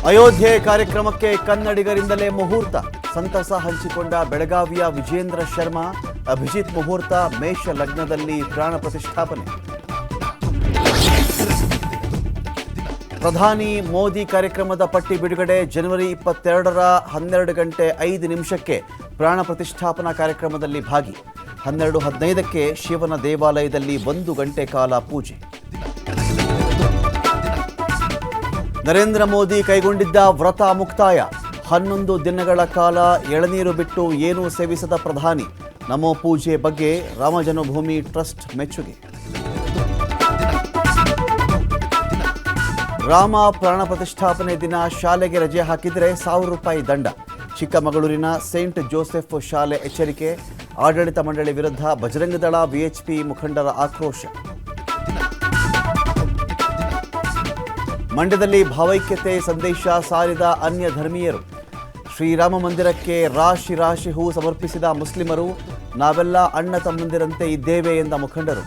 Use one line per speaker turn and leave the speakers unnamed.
ಅಯೋಧ್ಯೆ ಕಾರ್ಯಕ್ರಮಕ್ಕೆ ಕನ್ನಡಿಗರಿಂದಲೇ ಮುಹೂರ್ತ. ಸಂತಸ ಹಂಚಿಕೊಂಡ ಬೆಳಗಾವಿಯ ವಿಜೇಂದ್ರ ಶರ್ಮಾ. ಅಭಿಜಿತ್ ಮುಹೂರ್ತ ಮೇಷ ಲಗ್ನದಲ್ಲಿ ಪ್ರಾಣ ಪ್ರತಿಷ್ಠಾಪನೆ. ಪ್ರಧಾನಿ ಮೋದಿ ಕಾರ್ಯಕ್ರಮದ ಪಟ್ಟಿ ಬಿಡುಗಡೆ. ಜನವರಿ 22ರ 12 ಗಂಟೆ 5 ನಿಮಿಷಕ್ಕೆ ಪ್ರಾಣ ಪ್ರತಿಷ್ಠಾಪನಾ ಕಾರ್ಯಕ್ರಮದಲ್ಲಿ ಭಾಗಿ. 12:15ಕ್ಕೆ ಶಿವನ ದೇವಾಲಯದಲ್ಲಿ 1 ಗಂಟೆ ಕಾಲ ಪೂಜೆ. ನರೇಂದ್ರ ಮೋದಿ ಕೈಗೊಂಡಿದ್ದ ವ್ರತ ಮುಕ್ತಾಯ. 11 ದಿನಗಳ ಕಾಲ ಎಳನೀರು ಬಿಟ್ಟು ಏನೂ ಸೇವಿಸದ ಪ್ರಧಾನಿ. ನಮೋ ಪೂಜೆ ಬಗ್ಗೆ ರಾಮಜನ್ಮಭೂಮಿ ಟ್ರಸ್ಟ್ ಮೆಚ್ಚುಗೆ. ರಾಮ ಪ್ರಾಣ ಪ್ರತಿಷ್ಠಾಪನೆ ದಿನ ಶಾಲೆಗೆ ರಜೆ ಹಾಕಿದರೆ ₹1000 ದಂಡ. ಚಿಕ್ಕಮಗಳೂರಿನ ಸೇಂಟ್ ಜೋಸೆಫ್ ಶಾಲೆ ಎಚ್ಚರಿಕೆ. ಆಡಳಿತ ಮಂಡಳಿ ವಿರುದ್ಧ ಬಜರಂಗದಳ ವಿಎಚ್ಪಿ ಮುಖಂಡರ ಆಕ್ರೋಶ. ಮಂಡ್ಯದಲ್ಲಿ ಭಾವೈಕ್ಯತೆ ಸಂದೇಶ ಸಾರಿದ ಅನ್ಯ ಧರ್ಮೀಯರು. ಶ್ರೀರಾಮ ಮಂದಿರಕ್ಕೆ ರಾಶಿ ರಾಶಿ ಹೂ ಸಮರ್ಪಿಸಿದ ಮುಸ್ಲಿಮರು. ನಾವೆಲ್ಲ ಅಣ್ಣ ತಮ್ಮಂದಿರಂತೆ ಇದ್ದೇವೆ ಎಂದ ಮುಖಂಡರು.